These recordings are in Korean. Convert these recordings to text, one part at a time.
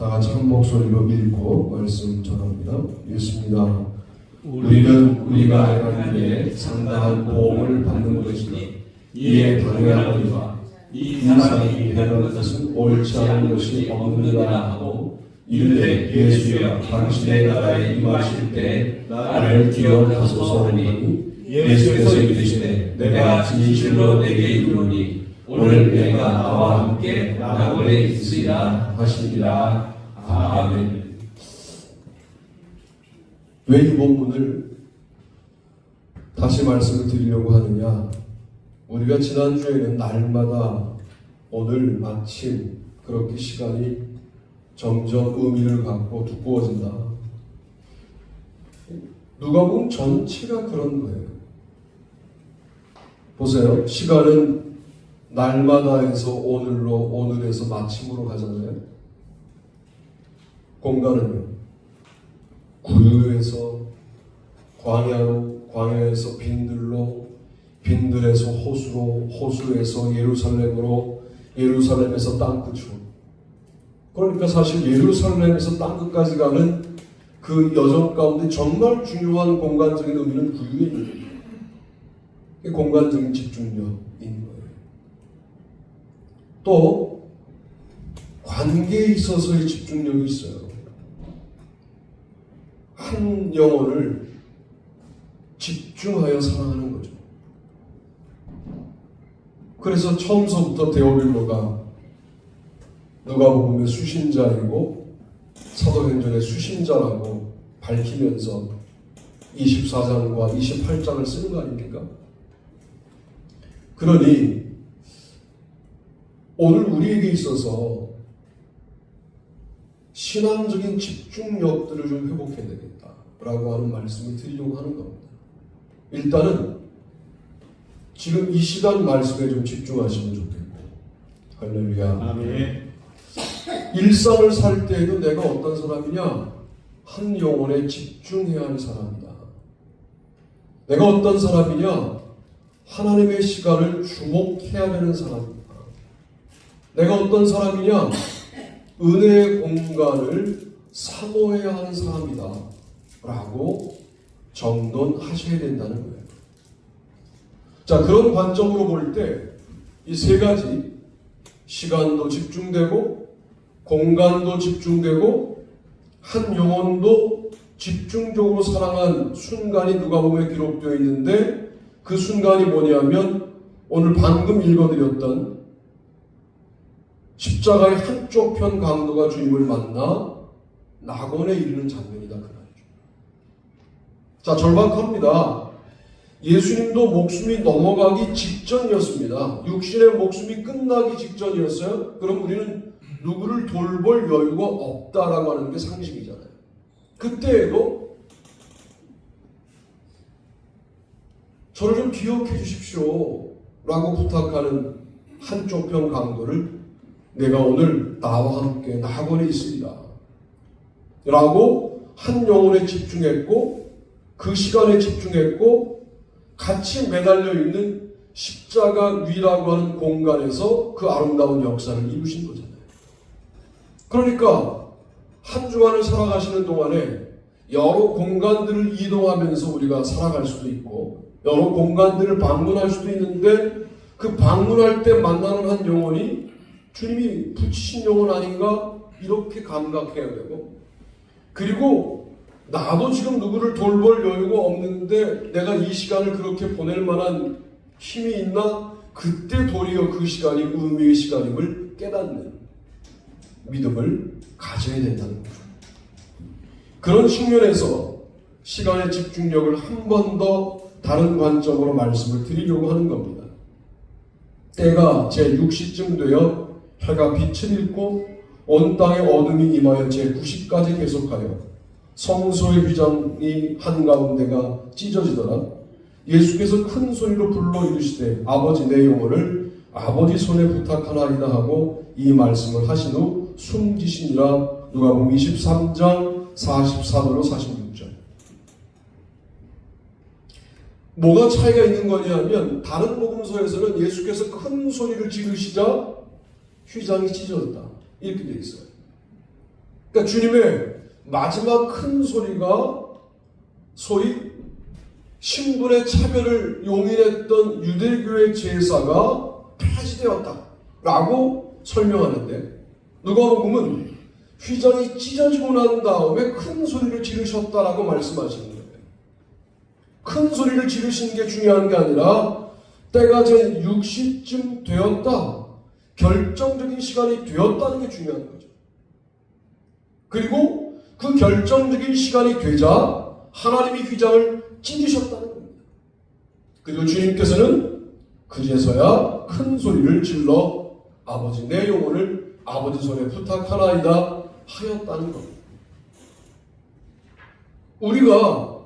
다 같이 한 목소리로 읽고 말씀 전합니다. 읽습니다. 우리는 우리가 하나님의 상당한 보험을 받는 것이니 이에 당연하거니와 이 사람이 행하는 것은 옳지 않은 것이 없느니라 하고 이르되 예수여 당신의 나라에 임하실 때 나를 기억하소서 하니 예수께서 이르시되 내가 진실로 내게 이르노니 오늘 내가 나와 함께 나홀에 있으리라 하시니라. 아멘. 왜 이 본문을 다시 말씀을 드리려고 하느냐? 우리가 지난주에는 날마다 오늘 마침 그렇게 시간이 점점 의미를 갖고 두꺼워진다. 누가복음 전체가 그런 거예요. 보세요. 시간은 날마다에서 오늘로, 오늘에서 마침으로 가잖아요. 공간은요. 구유에서 광야로, 광야에서 빈들로, 빈들에서 호수로, 호수에서 예루살렘으로, 예루살렘에서 땅끝으로. 그러니까 사실 예루살렘에서 땅끝까지 가는 그 여정 가운데 정말 중요한 공간적인 의미는 구유에 있는 거예요. 공간적인 집중력인 거예요. 또 관계에 있어서의 집중력이 있어요. 한 영혼을 집중하여 사랑하는 거죠. 그래서 처음서부터 데오빌로가 누가복음의 수신자이고 사도행전의 수신자라고 밝히면서 24장과 28장을 쓰는 거 아닙니까? 그러니 오늘 우리에게 있어서 신앙적인 집중력들을 좀 회복해야 되겠다라고 하는 말씀을 드리려고 하는 겁니다. 일단은 지금 이 시간 말씀에 좀 집중하시면 좋겠고, 할렐루야. 아멘. 일상을 살 때에도 내가 어떤 사람이냐? 한 영혼에 집중해야 하는 사람이다. 내가 어떤 사람이냐? 하나님의 시간을 주목해야 되는 사람이다. 내가 어떤 사람이냐? 은혜의 공간을 사모해야 하는 사람이다 라고 정돈하셔야 된다는 거예요. 자, 그런 관점으로 볼 때 이 세 가지, 시간도 집중되고 공간도 집중되고 한 영혼도 집중적으로 사랑한 순간이 누가복음에 기록되어 있는데, 그 순간이 뭐냐면 오늘 방금 읽어드렸던 십자가의 한쪽 편 강도가 주님을 만나 낙원에 이르는 장면이다. 그 말이죠. 자, 절박합니다. 예수님도 목숨이 넘어가기 직전이었습니다. 육신의 목숨이 끝나기 직전이었어요. 그럼 우리는 누구를 돌볼 여유가 없다라고 하는 게 상식이잖아요. 그때에도 저를 좀 기억해 주십시오 라고 부탁하는 한쪽 편 강도를 내가 오늘 나와 함께 낙원에 있으리라 라고 한 영혼에 집중했고, 그 시간에 집중했고, 같이 매달려 있는 십자가 위라고 하는 공간에서 그 아름다운 역사를 이루신 거잖아요. 그러니까 한 주간을 살아가시는 동안에 여러 공간들을 이동하면서 우리가 살아갈 수도 있고, 여러 공간들을 방문할 수도 있는데, 그 방문할 때 만나는 한 영혼이 주님이 붙이신 영혼 아닌가? 이렇게 감각해야 되고, 그리고 나도 지금 누구를 돌볼 여유가 없는데 내가 이 시간을 그렇게 보낼 만한 힘이 있나? 그때 도리어 그 시간이 의미의 시간임을 깨닫는 믿음을 가져야 된다는 거죠. 그런 측면에서 시간의 집중력을 한 번 더 다른 관점으로 말씀을 드리려고 하는 겁니다. 때가 제6시쯤 되어 해가 빛을 잃고 온 땅에 어둠이 임하여 제9시까지 계속하여 성소의 휘장이 한가운데가 찢어지더라. 예수께서 큰 소리로 불러 이르시되 아버지 내 영혼을 아버지 손에 부탁하나이다 하고 이 말씀을 하신 후 숨지시니라. 누가복음 23장 44절로 46절. 뭐가 차이가 있는 거냐면, 다른 복음서에서는 예수께서 큰 소리를 지르시자 휘장이 찢어졌다 이렇게 되어 있어요. 그러니까 주님의 마지막 큰 소리가 소위 신분의 차별을 용인했던 유대교의 제사가 폐지되었다라고 설명하는데, 누가복음은 휘장이 찢어지고 난 다음에 큰 소리를 지르셨다라고 말씀하시는 거예요. 큰 소리를 지르시는 게 중요한 게 아니라 때가 제 6시쯤 되었다, 결정적인 시간이 되었다는 게 중요한 거죠. 그리고 그 결정적인 시간이 되자 하나님이 휘장을 찢으셨다는 겁니다. 그리고 주님께서는 그제서야 큰 소리를 질러 아버지 내 영혼을 아버지 손에 부탁하나이다 하였다는 겁니다. 우리가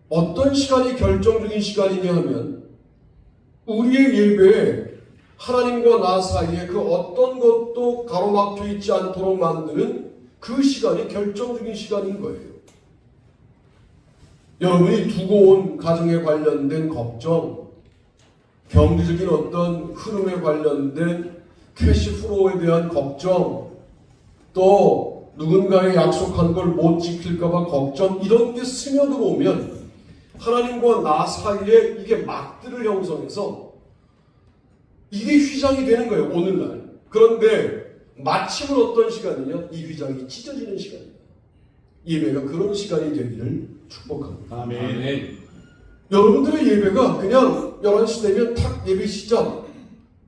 어떤 시간이 결정적인 시간이냐 하면 우리의 예배에 하나님과 나 사이에 그 어떤 것도 가로막혀 있지 않도록 만드는 그 시간이 결정적인 시간인 거예요. 여러분이 두고 온 가정에 관련된 걱정, 경제적인 어떤 흐름에 관련된 캐시플로우에 대한 걱정, 또 누군가의 약속한 걸 못 지킬까봐 걱정, 이런 게 스며들어오면 하나님과 나 사이에 이게 막들을 형성해서 이게 휘장이 되는 거예요, 오늘날. 그런데 마침은 어떤 시간이냐? 이 휘장이 찢어지는 시간입니다. 예배가 그런 시간이 되기를 축복합니다. 아멘. 여러분들의 예배가 그냥 11시 되면 탁 예배 시작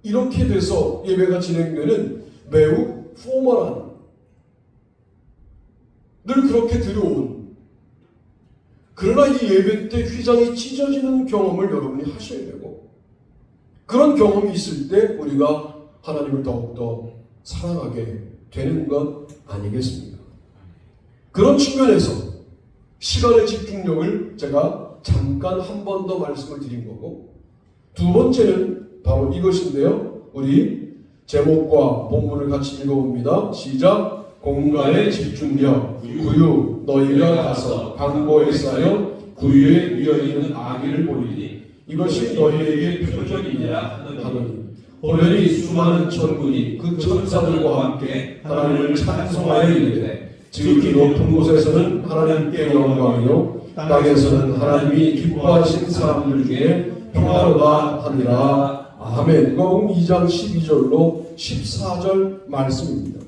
이렇게 돼서 예배가 진행되는 매우 포멀한, 늘 그렇게 들어온, 그러나 이 예배 때 휘장이 찢어지는 경험을 여러분이 하셔야 되고, 그런 경험이 있을 때 우리가 하나님을 더욱더 사랑하게 되는 것 아니겠습니까? 그런 측면에서 시간의 집중력을 제가 잠깐 한 번 더 말씀을 드린 거고, 두 번째는 바로 이것인데요. 우리 제목과 본문을 같이 읽어봅니다. 시작. 공간의 집중력. 구유 너희가 가서 강보에 쌓여 구유에 위어있는 아기를 보리니 이것이 너희에게 표적이냐 하더니, 호련히 수많은 천군이 그 천사들과 함께 하나님을 찬송하여 이르되, 지극히 높은 곳에서는 하나님께 영광이요 땅에서는 하나님이 기뻐하신 사람들 중에 평화로다 하니라. 아멘. 누가복음 2장 12절로 14절 말씀입니다.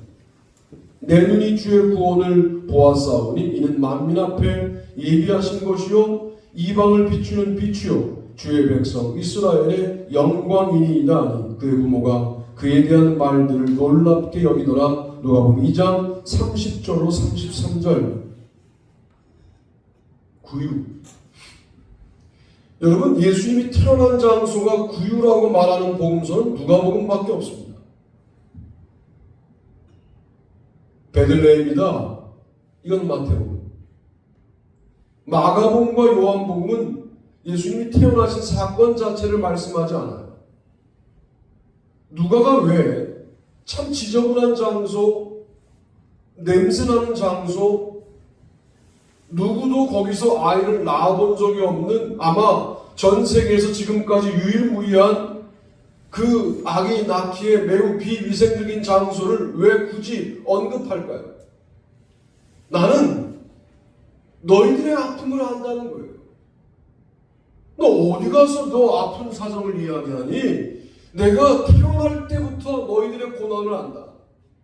내 눈이 주의 구원을 보았사오니 이는 만민 앞에 예비하신 것이요 이방을 비추는 빛이요 주의 백성 이스라엘의 영광이니이다 하니, 그의 부모가 그에 대한 말들을 놀랍게 여기더라. 누가복음 2장 30절로 33절. 구유. 여러분, 예수님이 태어난 장소가 구유라고 말하는 복음서는 누가복음밖에 없습니다. 베들레헴이다, 이건 마태복음. 마가복음과 요한복음은 예수님이 태어나신 사건 자체를 말씀하지 않아요. 누가가 왜 참 지저분한 장소, 냄새나는 장소, 누구도 거기서 아이를 낳아본 적이 없는, 아마 전 세계에서 지금까지 유일무이한 그 아기 낳기에 매우 비위생적인 장소를 왜 굳이 언급할까요? 나는 너희들의 아픔을 안다는 거예요. 너 어디 가서 너 아픈 사정을 이야기하니? 내가 태어날 때부터 너희들의 고난을 안다.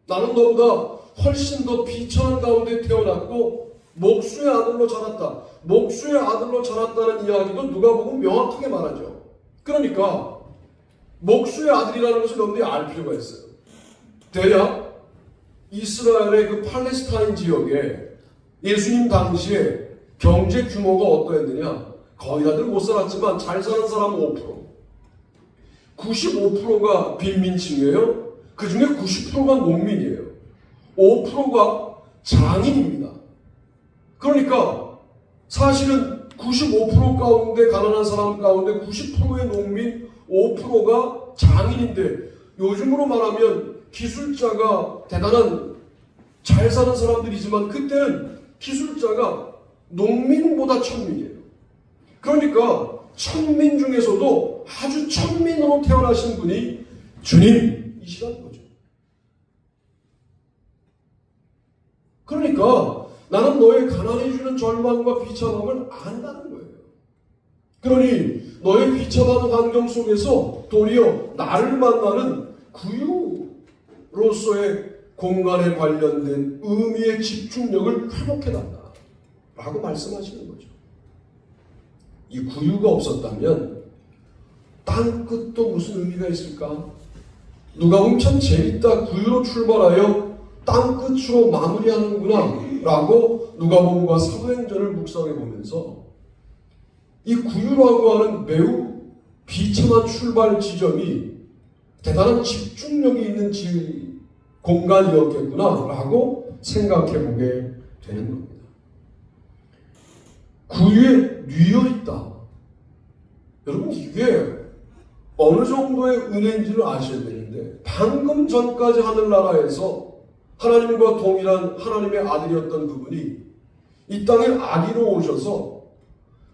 나는 너보다 훨씬 더 비천한 가운데 태어났고 목수의 아들로 자랐다. 목수의 아들로 자랐다는 이야기도 누가복음 명확하게 말하죠. 그러니까 목수의 아들이라는 것을 여러분들이 알 필요가 있어요. 대략 이스라엘의 그 팔레스타인 지역에 예수님 당시에 경제 규모가 어떠했느냐? 거의 다들 못 살았지만 잘 사는 사람은 5%. 95%가 빈민층이에요. 그 중에 90%가 농민이에요. 5%가 장인입니다. 그러니까 사실은 95% 가운데, 가난한 사람 가운데 90%의 농민, 5%가 장인인데, 요즘으로 말하면 기술자가 대단한 잘 사는 사람들이지만 그때는 기술자가 농민보다 천민이에요. 그러니까 천민 중에서도 아주 천민으로 태어나신 분이 주님이시라는 거죠. 그러니까 나는 너의 가난해지는 절망과 비참함을 안다는 거예요. 그러니 너의 비참한 환경 속에서 도리어 나를 만나는 구유로서의 공간에 관련된 의미의 집중력을 회복해달라 라고 말씀하시는 거죠. 이 구유가 없었다면 땅끝도 무슨 의미가 있을까? 누가 보면 참 재밌다. 구유로 출발하여 땅끝으로 마무리하는구나 라고 누가복음과 사도행전을 묵상해 보면서 이 구유라고 하는 매우 비참한 출발 지점이 대단한 집중력이 있는 공간이었겠구나 라고 생각해 보게 되는 겁니다. 구유에 뉘어있다. 여러분 이게 어느 정도의 은혜인지를 아셔야 되는데 방금 전까지 하늘나라에서 하나님과 동일한 하나님의 아들이었던 그분이 이 땅에 아기로 오셔서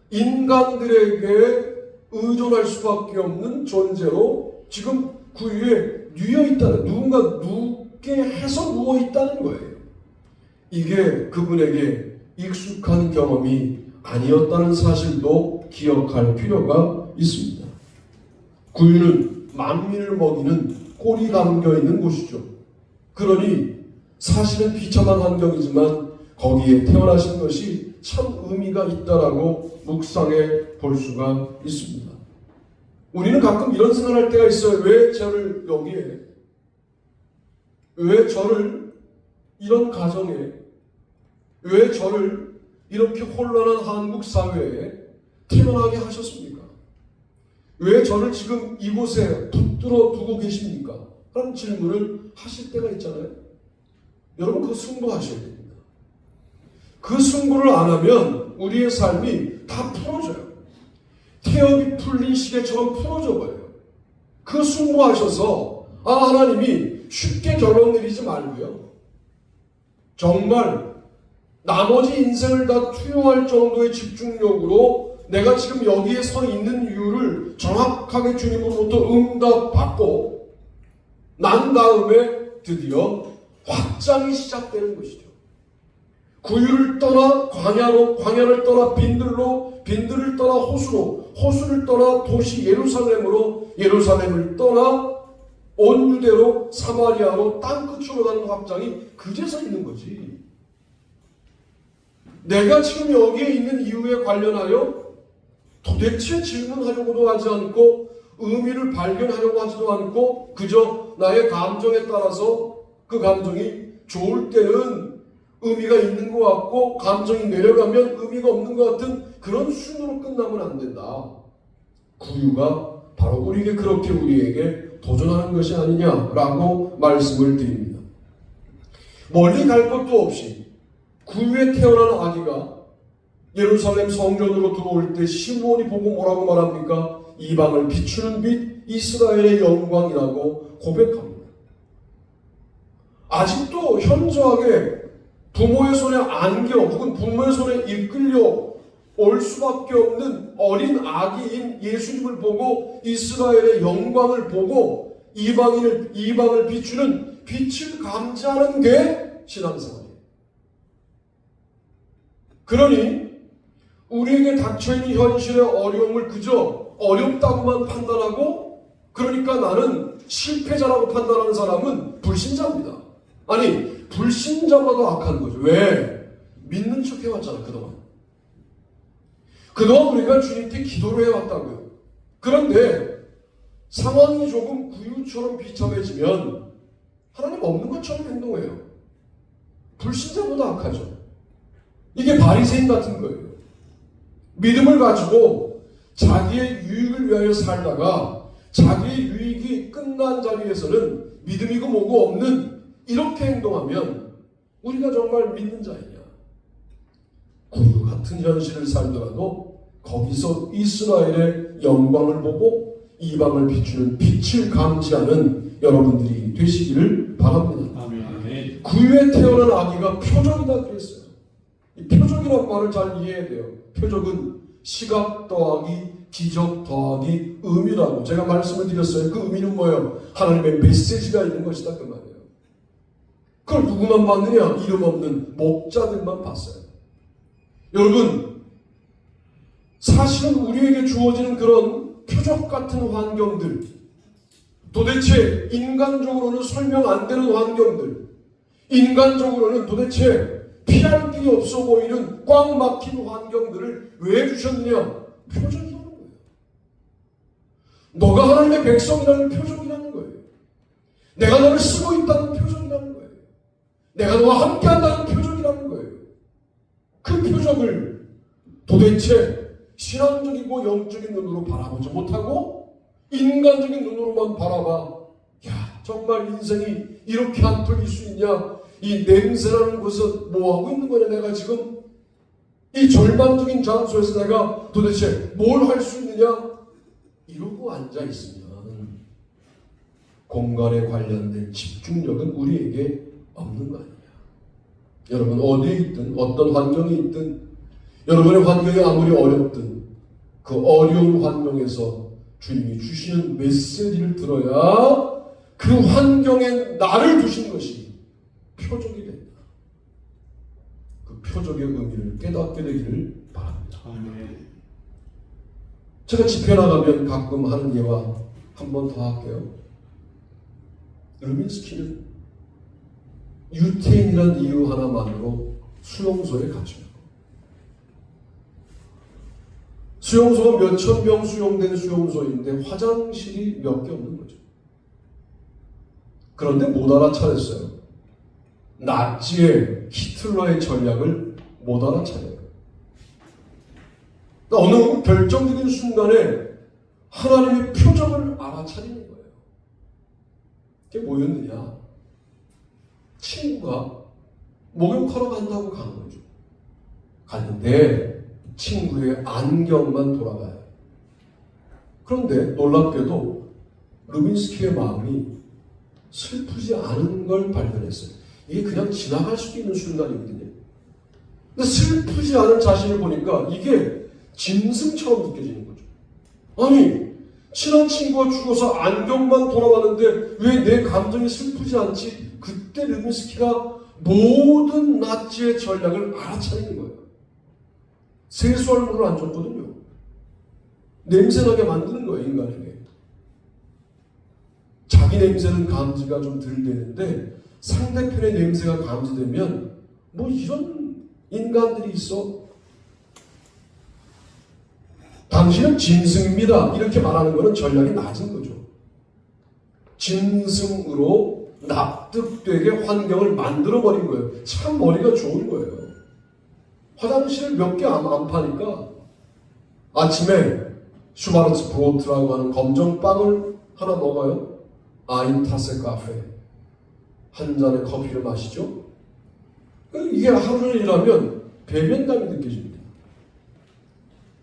인간들에게 의존할 수밖에 없는 존재로 지금 구유에 뉘어있다는, 누군가 눕게 해서 누워있다는 거예요. 이게 그분에게 익숙한 경험이 아니었다는 사실도 기억할 필요가 있습니다. 구유는 만민을 먹이는 꼴이 담겨있는 곳이죠. 그러니 사실은 비참한 환경이지만 거기에 태어나신 것이 참 의미가 있다라고 묵상해 볼 수가 있습니다. 우리는 가끔 이런 생각을 할 때가 있어요. 왜 저를 여기에, 왜 저를 이런 가정에, 왜 저를 이렇게 혼란한 한국 사회에 태어나게 하셨습니까? 왜 저를 지금 이곳에 붙들어 두고 계십니까? 라는 질문을 하실 때가 있잖아요. 여러분 그 승부하셔야 됩니다. 그 승부를 안 하면 우리의 삶이 다 풀어져요. 태엽이 풀린 시계처럼 풀어져 버려요. 그 승부하셔서 하나님이 쉽게 결론 내리지 말고요. 정말 나머지 인생을 다 투영할 정도의 집중력으로 내가 지금 여기에 서 있는 이유를 정확하게 주님으로부터 응답받고 난 다음에 드디어 확장이 시작되는 것이죠. 구유를 떠나 광야로, 광야를 떠나 빈들로, 빈들을 떠나 호수로, 호수를 떠나 도시 예루살렘으로, 예루살렘을 떠나 온 유대로, 사마리아로 땅끝으로 가는 확장이 그제서 있는 거지. 내가 지금 여기에 있는 이유에 관련하여 도대체 질문하려고도 하지 않고 의미를 발견하려고 하지도 않고 그저 나의 감정에 따라서 그 감정이 좋을 때는 의미가 있는 것 같고 감정이 내려가면 의미가 없는 것 같은 그런 수준으로 끝나면 안 된다. 구유가 바로 우리에게 그렇게 우리에게 도전하는 것이 아니냐라고 말씀을 드립니다. 멀리 갈 것도 없이 구유에 태어난 아기가 예루살렘 성전으로 들어올 때 시므온이 보고 뭐라고 말합니까? 이방을 비추는 빛, 이스라엘의 영광이라고 고백합니다. 아직도 현저하게 부모의 손에 안겨 혹은 부모의 손에 이끌려 올 수밖에 없는 어린 아기인 예수님을 보고 이스라엘의 영광을 보고 이방을 비추는 빛을 감지하는 게 신앙생활이에요. 그러니 우리에게 닥쳐있는 현실의 어려움을 그저 어렵다고만 판단하고 그러니까 나는 실패자라고 판단하는 사람은 불신자입니다. 아니 불신자보다도 악한 거죠. 왜? 믿는 척 해왔잖아 그동안. 그동안 우리가 주님께 기도를 해왔다고요. 그런데 상황이 조금 구유처럼 비참해지면 하나님 없는 것처럼 행동해요. 불신자보다 악하죠. 이게 바리새인 같은 거예요. 믿음을 가지고 자기의 유익을 위하여 살다가 자기의 유익이 끝난 자리에서는 믿음이고 뭐고 없는 이렇게 행동하면 우리가 정말 믿는 자이냐? 구유 같은 현실을 살더라도 거기서 이스라엘의 영광을 보고 이방을 비추는 빛을 감지하는 여러분들이 되시기를 바랍니다. 아멘. 구유에 태어난 아기가 표적이다 그랬어요. 이 표적이라는 말을 잘 이해해야 돼요. 표적은 시각 더하기 기적 더하기 의미라고 제가 말씀을 드렸어요. 그 의미는 뭐예요? 하나님의 메시지가 있는 것이다 그 말이에요. 그걸 누구만 봤느냐? 이름 없는 목자들만 봤어요. 여러분, 사실은 우리에게 주어지는 그런 표적 같은 환경들, 도대체 인간적으로는 설명 안 되는 환경들, 인간적으로는 도대체 피할 길이 없어 보이는 꽉 막힌 환경들을 왜 주셨느냐? 표적이라는 거예요. 너가 하나님의 백성이라는 표적이라는 거예요. 내가 너를 쓰고 있다는 표적이라는 거예요. 내가 너와 함께한다는 표적이라는 거예요. 그 표적을 도대체 신앙적이고 영적인 눈으로 바라보지 못하고 인간적인 눈으로만 바라봐. 야, 정말 인생이 이렇게 안 틀릴 수 있냐? 이 냄새라는 곳은 뭐 하고 있는 거냐? 내가 지금 이 절망적인 장소에서 내가 도대체 뭘 할 수 있느냐? 이러고 앉아 있으면 공간에 관련된 집중력은 우리에게 없는 거 아니냐? 여러분, 어디에 있든 어떤 환경에 있든 여러분의 환경이 아무리 어렵든 그 어려운 환경에서 주님이 주시는 메시지를 들어야 그 환경에 나를 두신 것이 표적이 된다. 그 표적의 의미를 깨닫게 되기를 바랍니다. 아멘. 제가 집회 나가면 가끔 하는 예와 한 번 더 할게요. 르민스키는 유태인이라는 이유 하나만으로 수용소에 갇혀요. 수용소가 몇천 명 수용된 수용소인데 화장실이 몇 개 없는 거죠. 그런데 못 알아차렸어요. 나치의 히틀러의 전략을 못 알아차려요. 그러니까 어느 결정적인 순간에 하나님의 표적을 알아차리는 거예요. 그게 뭐였느냐? 친구가 목욕하러 간다고 간 거죠. 갔는데 친구의 안경만 돌아가요. 그런데 놀랍게도 루빈스키의 마음이 슬프지 않은 걸 발견했어요. 이게 그냥 지나갈 수도 있는 순간이거든요. 근데 슬프지 않은 자신을 보니까 이게 짐승처럼 느껴지는 거죠. 아니, 친한 친구가 죽어서 안경만 돌아가는데 왜 내 감정이 슬프지 않지? 그때 르빈스키가 모든 나치의 전략을 알아차리는 거예요. 세수할 물을 안 줬거든요. 냄새나게 만드는 거예요, 인간에게. 자기 냄새는 감지가 좀 덜 되는데 상대편의 냄새가 감지되면 뭐 이런 인간들이 있어. 당신은 짐승입니다. 이렇게 말하는 것은 전략이 낮은 거죠. 짐승으로 납득되게 환경을 만들어버린 거예요. 참 머리가 좋은 거예요. 화장실을 몇 개 안 파니까 아침에 슈바르츠 브로트라고 하는 검정빵을 하나 먹어요. 아인타세 카페 한 잔의 커피를 마시죠. 이게 하루를 일하면 배변감이 느껴집니다.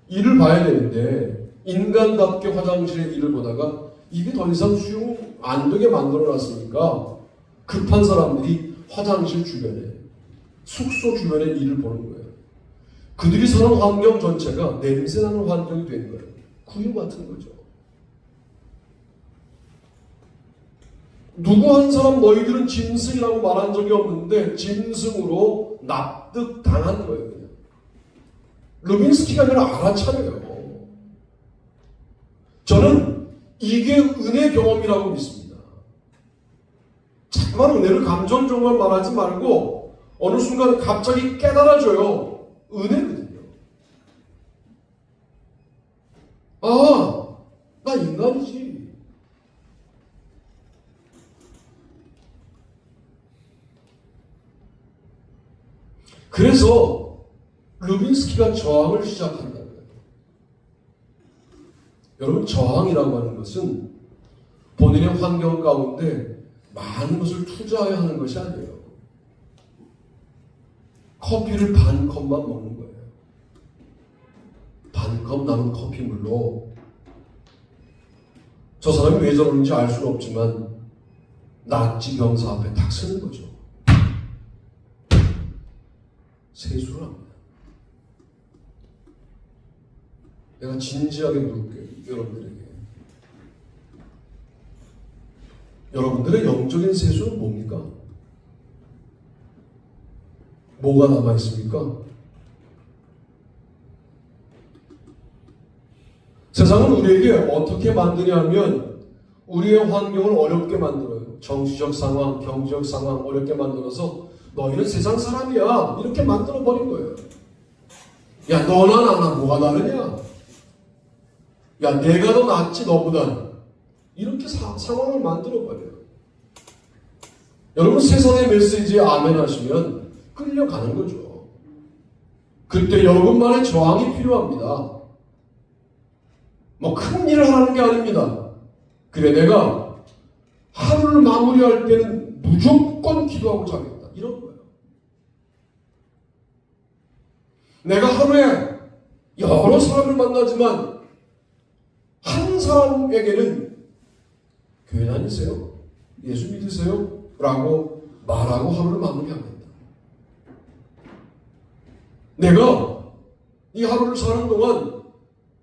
일을 봐야 되는데 인간답게 화장실에 일을 보다가 이게 더 이상 수용 안 되게 만들어놨으니까 급한 사람들이 화장실 주변에 숙소 주변에 일을 보는 거예요. 그들이 사는 환경 전체가 냄새나는 환경이 된 거예요. 구유 같은 거죠. 누구 한 사람 너희들은 짐승이라고 말한 적이 없는데 짐승으로 납득당한 거예요. 그냥. 르빈스키가 그걸 알아차려요. 저는 이게 은혜 경험이라고 믿습니다. 자꾸만 은혜를 감정적으로만 말하지 말고 어느 순간 갑자기 깨달아져요. 은혜거든요. 아, 나 인간이지. 그래서 르빈스키가 저항을 시작한다는 거예요. 여러분, 저항이라고 하는 것은 본인의 환경 가운데 많은 것을 투자해야 하는 것이 아니에요. 커피를 반 컵만 먹는 거예요. 반 컵 남은 커피물로 저 사람이 왜 저러는지 알 수는 없지만 나치 병사 앞에 딱 서는 거죠. 세수를 합니다. 내가 진지하게 물을게요. 여러분들에게. 여러분들의 영적인 세수는 뭡니까? 뭐가 남아 있습니까? 세상은 우리에게 어떻게 만드냐 하면 우리의 환경을 어렵게 만들어요. 정치적 상황, 경제적 상황 어렵게 만들어서 너희는 세상 사람이야 이렇게 만들어 버린 거예요. 야, 너나 나나 뭐가 다르냐? 야, 내가 더 낫지 너보다. 이렇게 상황을 만들어 버려요. 여러분, 세상의 메시지에 아멘 하시면 끌려가는 거죠. 그때 여러분만의 저항이 필요합니다. 뭐 큰 일을 하는 게 아닙니다. 그래, 내가 하루를 마무리할 때는 무조건 기도하고 자겠다. 이런 거예요. 내가 하루에 여러 사람을 만나지만 한 사람에게는 교회 다니세요? 예수 믿으세요? 라고 말하고 하루를 마무리합니다. 내가 이 하루를 사는 동안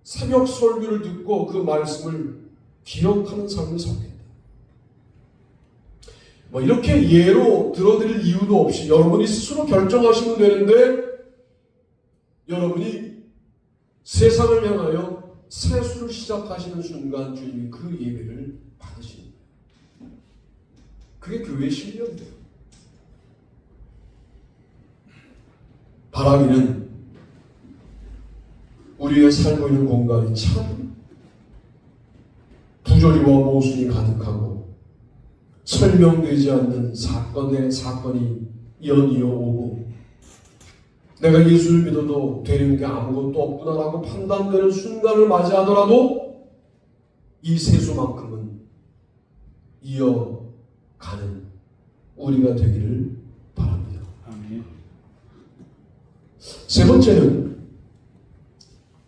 새벽 설교를 듣고 그 말씀을 기억하는 삶을 살겠다. 뭐 이렇게 예로 들어드릴 이유도 없이 여러분이 스스로 결정하시면 되는데, 여러분이 세상을 향하여 세수를 시작하시는 순간 주님이 그 예배를 받으시는 거예요. 그게 교회의 실력이에요. 바라기는 우리의 살고 있는 공간이 참 부조리와 모순이 가득하고 설명되지 않는 사건이 연이어 오고, 내가 예수를 믿어도 되는 게 아무것도 없구나라고 판단되는 순간을 맞이하더라도 이 세수만큼은 이어가는 우리가 되기를 바랍니다. 아멘. 세 번째는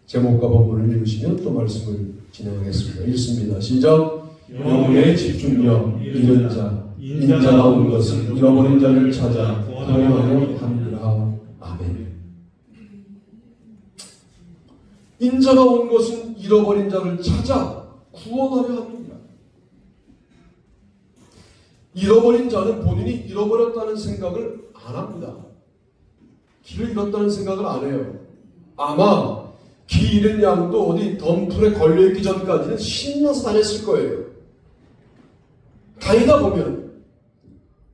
제목과 본문을 읽으시면 또 말씀을 진행하겠습니다. 읽습니다. 시작. 영혼의 집중력 잃은 자, 인자가 온 것은 잃어버린 자를 찾아 구원하려 함이라. 아멘. 인자가 온 것은 잃어버린 자를 찾아 구원하려 합니다. 잃어버린 자는 본인이 잃어버렸다는 생각을 안 합니다. 길을 잃었다는 생각을 안 해요. 아마 기 잃은 양도 어디 덤불에 걸려있기 전까지는 신나서 다녔을 거예요. 다니다 보면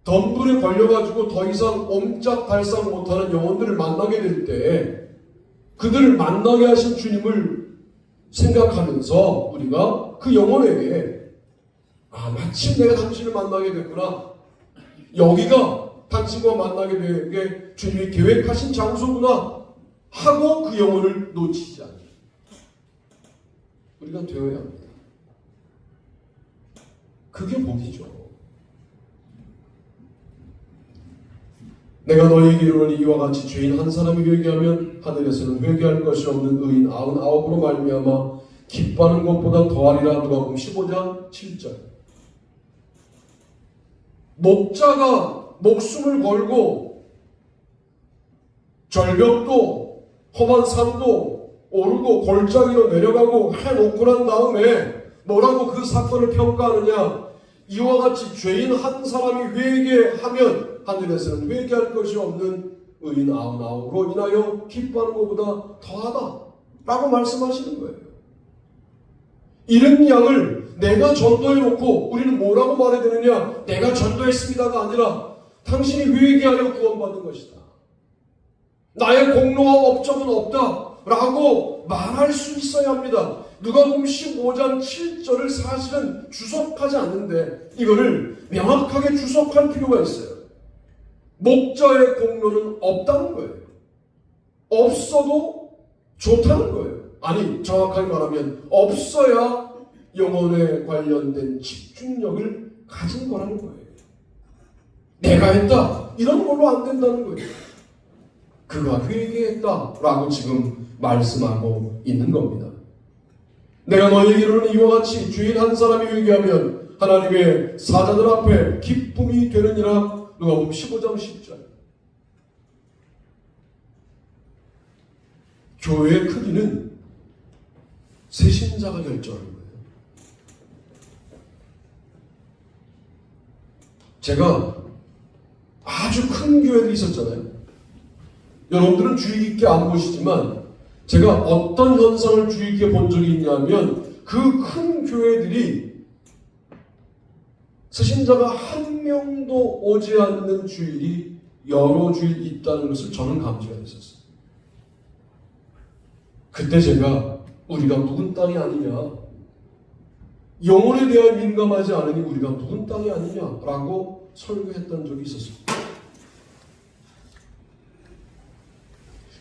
덤불에 걸려가지고 더 이상 옴짝달싹 못하는 영혼들을 만나게 될 때 그들을 만나게 하신 주님을 생각하면서 우리가 그 영혼에게 마침 내가 당신을 만나게 됐구나, 여기가 당신과 만나게 되게 주님이 계획하신 장소구나 하고 그 영혼을 놓치지 않게 우리가 되어야 합니다. 그게 복이죠. 내가 너희에게 이르노니 이와 같이 죄인 한 사람이 회개하면 하늘에서는 회개할 것이 없는 의인 99으로 말미암아 기뻐하는 것보다 더하리라. 누가복음 15장 7절. 목자가 목숨을 걸고 절벽도 험한 산도 오르고 골짜기로 내려가고 해놓고 난 다음에 뭐라고 그 사건을 평가하느냐? 이와 같이 죄인 한 사람이 회개하면 하늘에서는 회개할 것이 없는 의인 99으로 인하여 기뻐하는 것보다 더하다 라고 말씀하시는 거예요. 이런 양을 내가 전도해놓고 우리는 뭐라고 말해야 되느냐? 내가 전도했습니다가 아니라 당신이 회개하여 구원받은 것이다, 나의 공로와 업적은 없다 라고 말할 수 있어야 합니다. 누가복음 15장 7절을 사실은 주석하지 않는데 이거를 명확하게 주석할 필요가 있어요. 목자의 공로는 없다는 거예요. 없어도 좋다는 거예요. 아니, 정확하게 말하면 없어야 영혼에 관련된 집중력을 가진 거라는 거예요. 내가 했다 이런 걸로 안 된다는 거예요. 그가 회개했다 라고 지금 말씀하고 있는 겁니다. 내가 너희에게 이르노니 이와 같이 죄인 한 사람이 회개하면 하나님의 사자들 앞에 기쁨이 되느니라. 누가복음 15장 10절. 교회의 크기는 새신자가 결정하는 거예요. 제가 아주 큰 교회들이 있었잖아요. 여러분들은 주의 깊게 안 보시지만 제가 어떤 현상을 주의 깊게 본 적이 있냐면 그 큰 교회들이 새신자가 한 명도 오지 않는 주일이 여러 주일 있다는 것을 저는 감지가 됐었어요. 그때 제가 우리가 묵은 땅이 아니냐, 영혼에 대하여 민감하지 않으니 우리가 묵은 땅이 아니냐라고 설교했던 적이 있었습니다.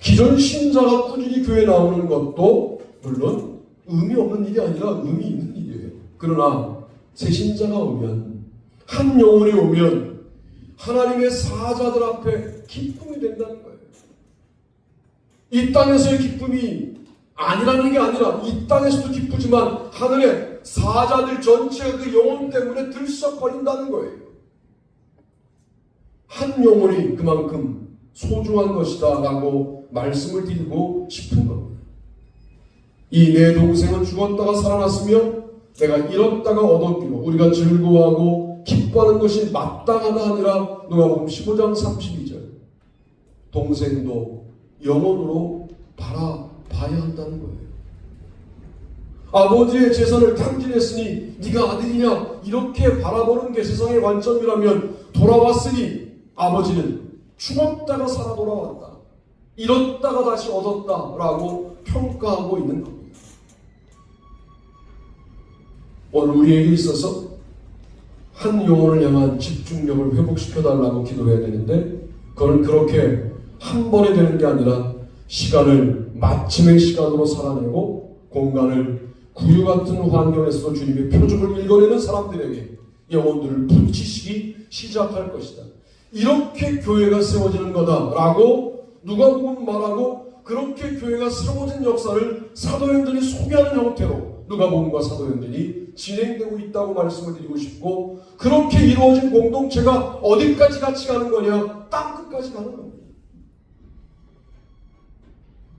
기존 신자가 꾸준히 교회에 나오는 것도 물론 의미 없는 일이 아니라 의미 있는 일이에요. 그러나 새 신자가 오면, 한 영혼이 오면 하나님의 사자들 앞에 기쁨이 된다는 거예요. 이 땅에서의 기쁨이 아니라는 게 아니라 이 땅에서도 기쁘지만 하늘의 사자들 전체가 그 영혼 때문에 들썩거린다는 거예요. 한 영혼이 그만큼 소중한 것이다 라고 말씀을 드리고 싶은 겁니다. 이 내 동생은 죽었다가 살아났으며 내가 잃었다가 얻었기로 우리가 즐거워하고 기뻐하는 것이 마땅하다 하니라. 누가복음 15장 32절. 동생도 영혼으로 바라봐야 한다는 거예요. 아버지의 재산을 탕진했으니 네가 아들이냐, 이렇게 바라보는 게 세상의 관점이라면 돌아왔으니 아버지는 죽었다가 살아 돌아왔다, 잃었다가 다시 얻었다라고 평가하고 있는 겁니다. 오늘 우리에게 있어서 한 영혼을 향한 집중력을 회복시켜달라고 기도해야 되는데, 그건 그렇게 한 번에 되는 게 아니라 시간을 마침의 시간으로 살아내고 공간을 구유 같은 환경에서도 주님의 표적을 읽어내는 사람들에게 영혼들을 붙이시기 시작할 것이다. 이렇게 교회가 세워지는 거다라고 누가복음 말하고, 그렇게 교회가 세워진 역사를 사도행전이 소개하는 형태로 누가복음과 사도행전이 진행되고 있다고 말씀을 드리고 싶고, 그렇게 이루어진 공동체가 어디까지 같이 가는 거냐? 땅끝까지 가는 겁니다.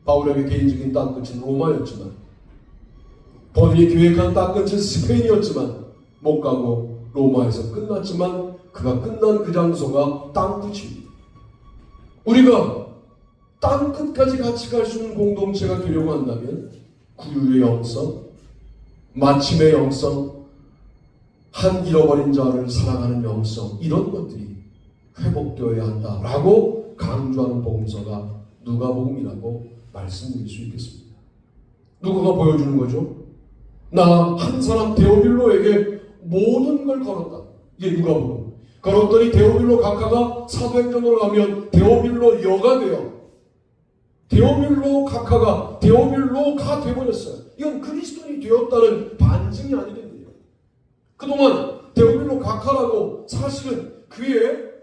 바울에게 개인적인 땅끝은 로마였지만, 본인이 계획한 땅끝은 스페인이었지만 못 가고 로마에서 끝났지만 그가 끝난 그 장소가 땅끝입니다. 우리가 땅끝까지 같이 갈 수 있는 공동체가 되려고 한다면 구유의 영성, 마침의 영성, 한 잃어버린 자를 사랑하는 영성, 이런 것들이 회복되어야 한다라고 강조하는 복음서가 누가복음이라고 말씀드릴 수 있겠습니다. 누구가 보여주는 거죠? 나 한 사람 데오빌로에게 모든 걸 걸었다. 이게 누가복음. 걸었더니 데오빌로 각하가 사도행전으로 가면 데오빌로 여가 되어 데오빌로 각하가 데오빌로가 되어버렸어요. 이건 그리스도인이 되었다는 반증이 아니겠네요. 그동안 데오빌로 각하라고 사실은 그의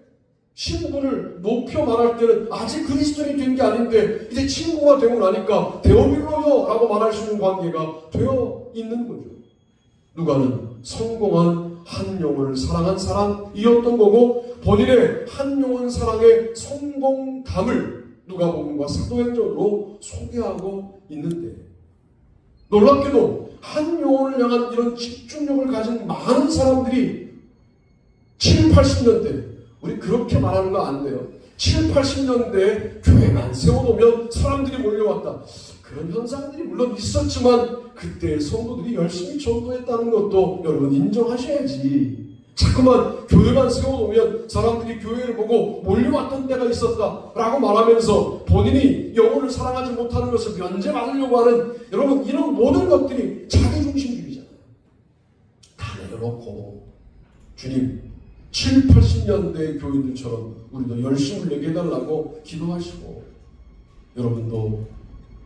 신분을 높여 말할 때는 아직 그리스도인이 된 게 아닌데 이제 친구가 되고 나니까 데오빌로요 라고 말할 수 있는 관계가 되어 있는 거죠. 누가는 성공한 한 영혼을 사랑한 사람이었던 거고, 본인의 한 영혼 사랑의 성공담을 누가복음과 사도행전으로 소개하고 있는데, 놀랍게도 한 영혼을 향한 이런 집중력을 가진 많은 사람들이 7, 80년대, 우리 그렇게 말하는 거 안 돼요. 7, 80년대에 교회만 세워놓으면 사람들이 몰려왔다. 그런 현상들이 물론 있었지만 그때 성도들이 열심히 전도했다는 것도 여러분 인정하셔야지. 자꾸만 교회만 세워놓으면 사람들이 교회를 보고 몰려왔던 때가 있었다라고 말하면서 본인이 영혼을 사랑하지 못하는 것을 면제받으려고 하는, 여러분 이런 모든 것들이 자기중심주의잖아요. 다 내려놓고 주님 7, 80년대 교인들처럼 우리도 열심을 내게 해달라고 기도하시고, 여러분도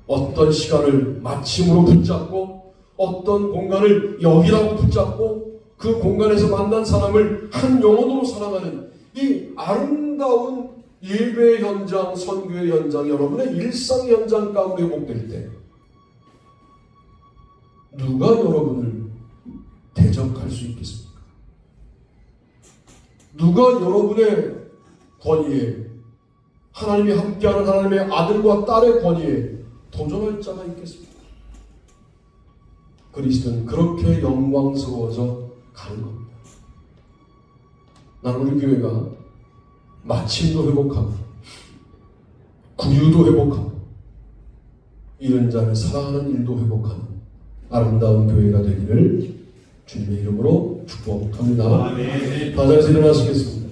어떤 시간을 마침으로 붙잡고 어떤 공간을 여기라고 붙잡고 그 공간에서 만난 사람을 한 영혼으로 사랑하는 이 아름다운 예배 현장, 선교의 현장, 여러분의 일상 현장 가운데 회복될 때 누가 여러분을 대적할 수 있겠습니까? 누가 여러분의 권위에, 하나님이 함께하는 하나님의 아들과 딸의 권위에 도전할 자가 있겠습니까? 그리스도는 그렇게 영광스러워서 가는 겁니다. 나는 우리 교회가 마침도 회복하고 구유도 회복하고 이런 자를 사랑하는 일도 회복하는 아름다운 교회가 되기를 주님의 이름으로 축복합니다. 다 자리에서 일어나시겠습니다.